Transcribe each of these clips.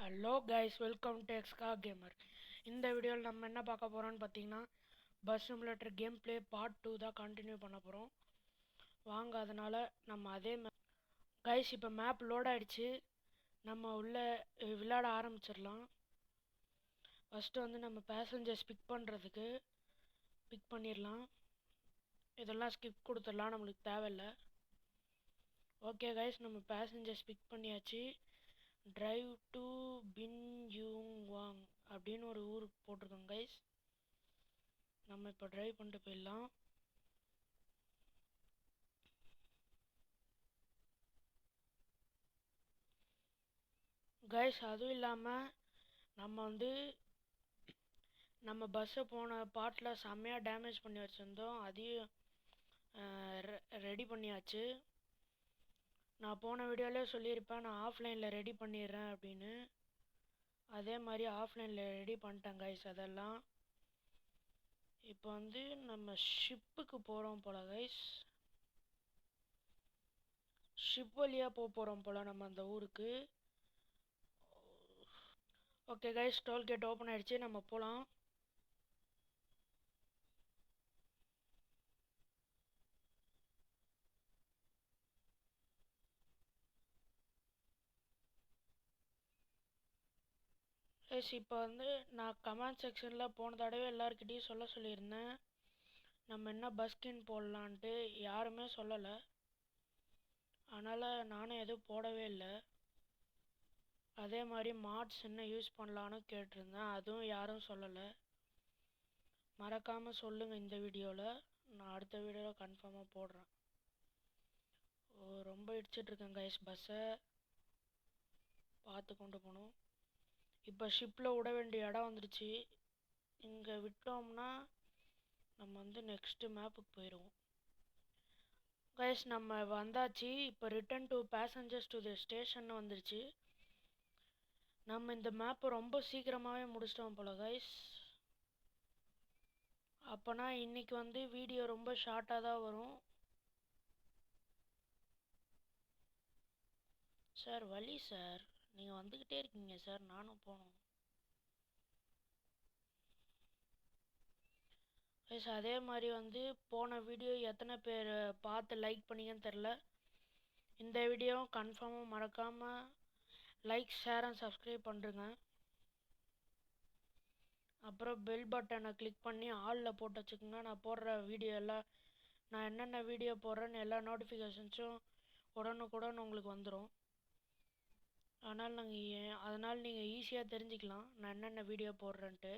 Hello guys, welcome to எக்ஸ்கா gamer. இந்த வீடியோவில் நம்ம என்ன பார்க்க போகிறோம்னு பார்த்தீங்கன்னா, bus simulator game play part 2 தான் கண்டினியூ பண்ண போகிறோம். வாங்க, அதனால் நம்ம அதே கைஸ் இப்போ மேப் லோட் ஆகிடுச்சு. நம்ம உள்ள விளையாட ஆரம்பிச்சிடலாம். ஃபஸ்ட்டு வந்து நம்ம பேசஞ்சர்ஸ் பிக் பண்ணுறதுக்கு பிக் பண்ணிடலாம். இதெல்லாம் ஸ்கிப் கொடுத்துடலாம், நம்மளுக்கு தேவையில்லை. ஓகே கைஸ், நம்ம பேசஞ்சர்ஸ் பிக் பண்ணியாச்சு. டிரைவ் டு பின் யூங் வாங் அப்படின்னு ஒரு ஊருக்கு போட்டிருக்கோம் கைஸ். நம்ம இப்போ டிரைவ் பண்ணிட்டு போயிடலாம். கைஸ், அதுவும் இல்லாமல் நம்ம வந்து நம்ம பஸ்ஸை போன பார்ட்டில் செம்மையாக டேமேஜ் பண்ணி வச்சுருந்தோம். அதையும் ரெடி பண்ணியாச்சு. நான் போன வீடியோவிலே சொல்லியிருப்பேன், நான் ஆஃப்லைனில் ரெடி பண்ணிடுறேன் அப்படின்னு. அதே மாதிரி ஆஃப்லைனில் ரெடி பண்ணிட்டேன் கைஸ். அதெல்லாம் இப்போ வந்து நம்ம ஷிப்புக்கு போகிறோம் போல் கைஸ். ஷிப் வழியாக போகிறோம் போல் நம்ம அந்த ஊருக்கு. ஓகே கைஸ், டோல்கேட் ஓப்பன் ஆகிடுச்சு, நம்ம போகலாம். கைஸ், இப்போ வந்து நான் கமெண்ட் செக்ஷனில் போன தடவை எல்லாருக்கிட்டையும் சொல்லியிருந்தேன், நம்ம என்ன பஸ் ஸ்கின் போடலான்ட்டு. யாருமே சொல்லலை, அதனால் நானும் எதுவும் போடவே இல்லை. அதே மாதிரி மாட்ஸ் என்ன யூஸ் பண்ணலான்னு கேட்டிருந்தேன், அதுவும் யாரும் சொல்லலை. மறக்காமல் சொல்லுங்கள் இந்த வீடியோவில், நான் அடுத்த வீடியோவில் கன்ஃபார்மாக போடுறேன். ரொம்ப இடிச்சிட்ருக்கேன் கைஸ், பஸ்ஸை பார்த்து கொண்டு போகணும். இப்போ ஷிப்பில் விட வேண்டிய இடம் வந்துடுச்சு. இங்கே விட்டோம்னா நம்ம வந்து நெக்ஸ்ட்டு மேப்புக்கு போயிடுவோம். கைஸ், நம்ம வந்தாச்சு. இப்போ return to passengers to the station வந்துடுச்சு. நம்ம இந்த மேப்பை ரொம்ப சீக்கிரமாகவே முடிச்சிட்டோம் போல் கைஸ். அப்போனா இன்றைக்கி வந்து வீடியோ ரொம்ப ஷார்ட்டாக தான் வரும். சார் வழி சார், நீங்கள் வந்துக்கிட்டே இருக்கீங்க சார், நானும் போகணும். கைஸ், அதே மாதிரி வந்து போன வீடியோ எத்தனை பேர் பார்த்து லைக் பண்ணீங்கன்னு தெரில. இந்த வீடியோ கன்ஃபார்மாக மறக்காமல் லைக், ஷேர் அண்ட் சப்ஸ்கிரைப் பண்ணுறேங்க. அப்புறம் பெல் பட்டனை கிளிக் பண்ணி ஆலில் போட்டு வச்சுக்கோங்க. நான் போடுற வீடியோ எல்லாம், நான் என்னென்ன வீடியோ போடுறேன்னு எல்லா நோட்டிஃபிகேஷன்ஸும் உடனுக்குடன் உங்களுக்கு வந்துடும். அதனால் நீங்கள் ஈஸியாக தெரிஞ்சுக்கலாம் நான் என்னென்ன வீடியோ போடுறேன்ட்டு.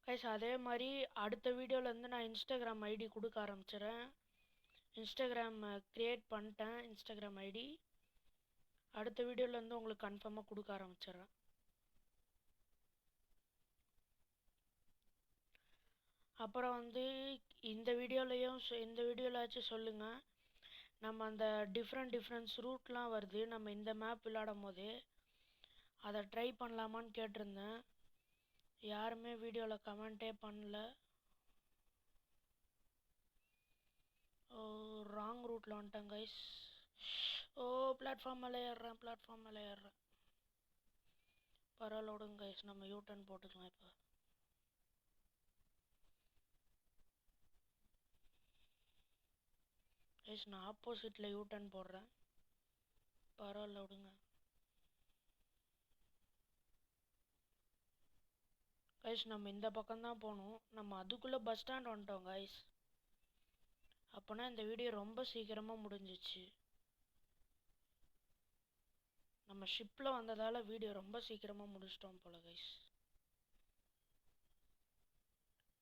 கைஸ், அதே மாதிரி அடுத்த வீடியோவிலேருந்து நான் இன்ஸ்டாகிராம் ஐடி கொடுக்க ஆரம்பிச்சிடுறேன். இன்ஸ்டாகிராம் க்ரியேட் பண்ணிட்டேன், இன்ஸ்டாகிராம் ஐடி. அடுத்த வீடியோவிலேருந்து உங்களுக்கு கன்ஃபார்மாக கொடுக்க ஆரம்பிச்சிடுறேன். அப்புறம் வந்து இந்த வீடியோவிலாச்சும் சொல்லுங்கள், நம்ம அந்த டிஃப்ரெண்ட்ஸ் ரூட்லாம் வருது நம்ம இந்த மேப் விளையாடும் போது, அதை ட்ரை பண்ணலாமான்னு கேட்டிருந்தேன். யாருமே வீடியோவில் கமெண்ட்டே பண்ணல. ராங் ரூட்டில் வந்துட்டேன் கைஸ். பிளாட்ஃபார்ம் மேலே ஏறுறேன். பரவாயில்ல விடுங்க கைஸ், நம்ம யூ-டர்ன் போட்டுக்கலாம். இப்போ கைஸ், நான் ஆப்போசிட்டில் யூ-டர்ன் போடுறேன். பரவாயில்ல விடுங்க கைஸ், நம்ம இந்த பக்கம்தான் போகணும். நம்ம அதுக்குள்ளே பஸ் ஸ்டாண்ட் வந்துட்டோம் கைஸ். அப்போனா இந்த வீடியோ ரொம்ப சீக்கிரமாக முடிஞ்சிச்சு. நம்ம ஷிப்பில் வந்ததால் வீடியோ ரொம்ப சீக்கிரமாக முடிச்சிட்டோம் போல் கைஸ்.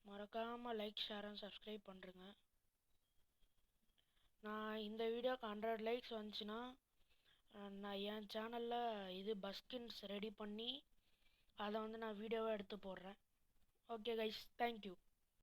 மறக்காமல் லைக், ஷேர் அண்ட் சப்ஸ்கிரைப் பண்ணுறேங்க. நான் இந்த வீடியோக்கு 100 லைக்ஸ் வந்துச்சுன்னா நான் என் சேனலில் இது பஸ்கின்ஸ் ரெடி பண்ணி அதை வந்து நான் வீடியோவாக எடுத்து போடுறேன். Okay guys, thank you.